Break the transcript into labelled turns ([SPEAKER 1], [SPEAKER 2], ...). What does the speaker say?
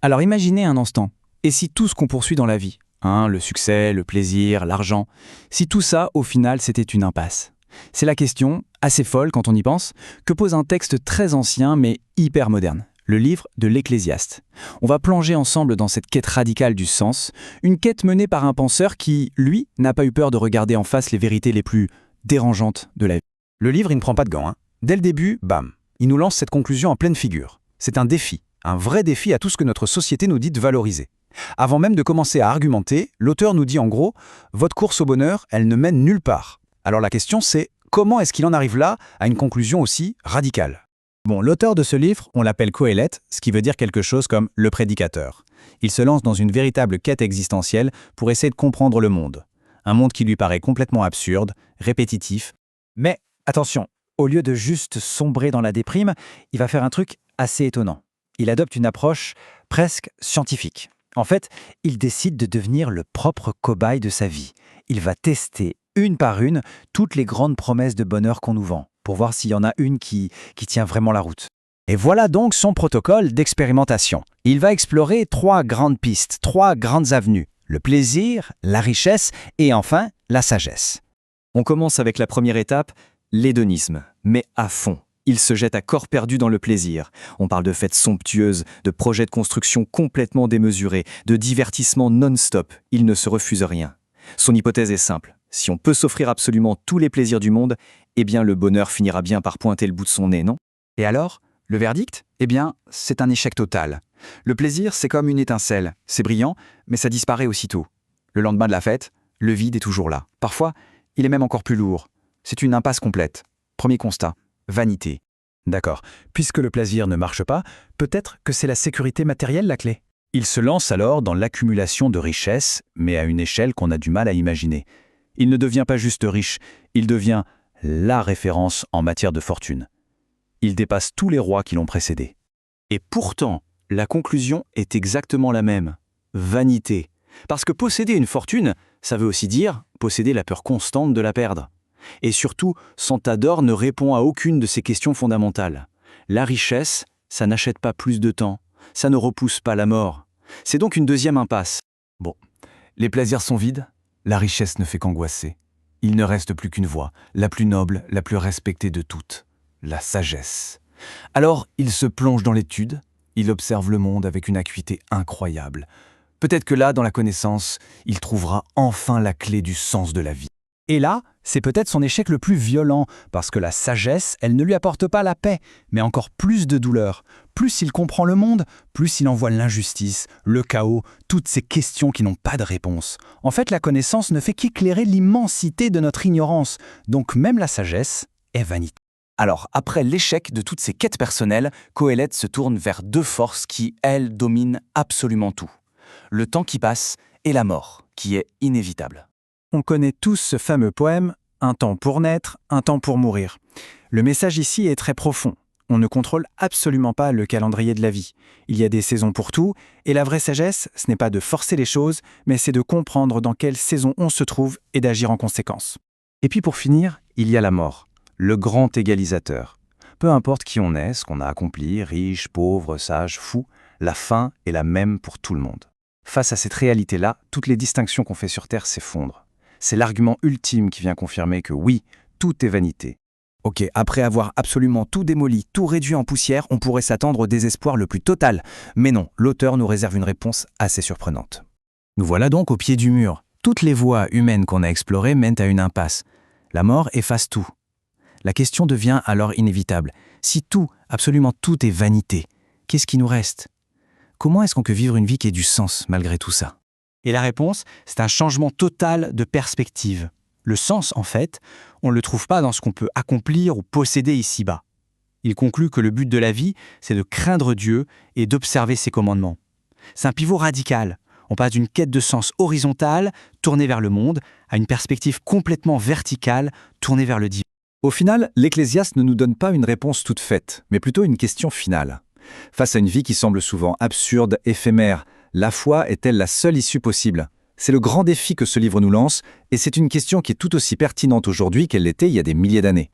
[SPEAKER 1] Alors imaginez un instant, et si tout ce qu'on poursuit dans la vie, le succès, le plaisir, l'argent, si tout ça, au final, c'était une impasse? C'est la question, assez folle quand on y pense, que pose un texte très ancien mais hyper moderne, le livre de l'Ecclésiaste. On va plonger ensemble dans cette quête radicale du sens, une quête menée par un penseur qui, lui, n'a pas eu peur de regarder en face les vérités les plus dérangeantes de la vie.
[SPEAKER 2] Le livre, il ne prend pas de gants. Dès le début, bam, il nous lance cette conclusion en pleine figure. C'est un défi, un vrai défi à tout ce que notre société nous dit de valoriser. Avant même de commencer à argumenter, l'auteur nous dit en gros « Votre course au bonheur, elle ne mène nulle part ». Alors la question c'est « Comment est-ce qu'il en arrive là à une conclusion aussi radicale ?»
[SPEAKER 3] Bon, l'auteur de ce livre, on l'appelle Qoéleth, ce qui veut dire quelque chose comme « le prédicateur ». Il se lance dans une véritable quête existentielle pour essayer de comprendre le monde. Un monde qui lui paraît complètement absurde, répétitif.
[SPEAKER 4] Mais attention, au lieu de juste sombrer dans la déprime, il va faire un truc assez étonnant. Il adopte une approche presque scientifique. En fait, il décide de devenir le propre cobaye de sa vie. Il va tester une par une toutes les grandes promesses de bonheur qu'on nous vend, pour voir s'il y en a une qui tient vraiment la route.
[SPEAKER 3] Et voilà donc son protocole d'expérimentation. Il va explorer 3 grandes pistes, 3 grandes avenues. Le plaisir, la richesse et enfin la sagesse.
[SPEAKER 1] On commence avec la première étape, l'hédonisme, mais à fond. Il se jette à corps perdu dans le plaisir. On parle de fêtes somptueuses, de projets de construction complètement démesurés, de divertissements non-stop. Il ne se refuse rien. Son hypothèse est simple. Si on peut s'offrir absolument tous les plaisirs du monde, eh bien le bonheur finira bien par pointer le bout de son nez, non?
[SPEAKER 2] Et alors, le verdict? Eh bien, c'est un échec total. Le plaisir, c'est comme une étincelle. C'est brillant, mais ça disparaît aussitôt. Le lendemain de la fête, le vide est toujours là. Parfois, il est même encore plus lourd. C'est une impasse complète. Premier constat. Vanité.
[SPEAKER 3] D'accord. Puisque le plaisir ne marche pas, peut-être que c'est la sécurité matérielle la clé. Il se lance alors dans l'accumulation de richesses, mais à une échelle qu'on a du mal à imaginer. Il ne devient pas juste riche, il devient la référence en matière de fortune. Il dépasse tous les rois qui l'ont précédé.
[SPEAKER 1] Et pourtant, la conclusion est exactement la même. Vanité. Parce que posséder une fortune, ça veut aussi dire posséder la peur constante de la perdre. Et surtout, son tas d'or ne répond à aucune de ces questions fondamentales. La richesse, ça n'achète pas plus de temps, ça ne repousse pas la mort. C'est donc une deuxième impasse.
[SPEAKER 2] Bon, les plaisirs sont vides, la richesse ne fait qu'angoisser. Il ne reste plus qu'une voie, la plus noble, la plus respectée de toutes, la sagesse. Alors, il se plonge dans l'étude, il observe le monde avec une acuité incroyable. Peut-être que là, dans la connaissance, il trouvera enfin la clé du sens de la vie.
[SPEAKER 3] Et là, c'est peut-être son échec le plus violent, parce que la sagesse, elle ne lui apporte pas la paix, mais encore plus de douleur. Plus il comprend le monde, plus il en voit l'injustice, le chaos, toutes ces questions qui n'ont pas de réponse. En fait, la connaissance ne fait qu'éclairer l'immensité de notre ignorance, donc même la sagesse est vanité.
[SPEAKER 1] Alors, après l'échec de toutes ces quêtes personnelles, Qoéleth se tourne vers 2 forces qui, elles, dominent absolument tout. Le temps qui passe et la mort, qui est inévitable.
[SPEAKER 3] On connaît tous ce fameux poème « Un temps pour naître, un temps pour mourir ». Le message ici est très profond. On ne contrôle absolument pas le calendrier de la vie. Il y a des saisons pour tout, et la vraie sagesse, ce n'est pas de forcer les choses, mais c'est de comprendre dans quelle saison on se trouve et d'agir en conséquence.
[SPEAKER 2] Et puis pour finir, il y a la mort, le grand égalisateur. Peu importe qui on est, ce qu'on a accompli, riche, pauvre, sage, fou, la fin est la même pour tout le monde. Face à cette réalité-là, toutes les distinctions qu'on fait sur Terre s'effondrent. C'est l'argument ultime qui vient confirmer que oui, tout est vanité. Ok, après avoir absolument tout démoli, tout réduit en poussière, on pourrait s'attendre au désespoir le plus total. Mais non, l'auteur nous réserve une réponse assez surprenante. Nous voilà donc au pied du mur. Toutes les voies humaines qu'on a explorées mènent à une impasse. La mort efface tout. La question devient alors inévitable. Si tout, absolument tout est vanité, qu'est-ce qui nous reste? Comment est-ce qu'on peut vivre une vie qui ait du sens malgré tout ça?
[SPEAKER 4] Et la réponse, c'est un changement total de perspective. Le sens, en fait, on ne le trouve pas dans ce qu'on peut accomplir ou posséder ici-bas. Il conclut que le but de la vie, c'est de craindre Dieu et d'observer ses commandements. C'est un pivot radical. On passe d'une quête de sens horizontale, tournée vers le monde, à une perspective complètement verticale, tournée vers le divin.
[SPEAKER 2] Au final, l'Ecclésiaste ne nous donne pas une réponse toute faite, mais plutôt une question finale. Face à une vie qui semble souvent absurde, éphémère, la foi est-elle la seule issue possible? C'est le grand défi que ce livre nous lance, et c'est une question qui est tout aussi pertinente aujourd'hui qu'elle l'était il y a des milliers d'années.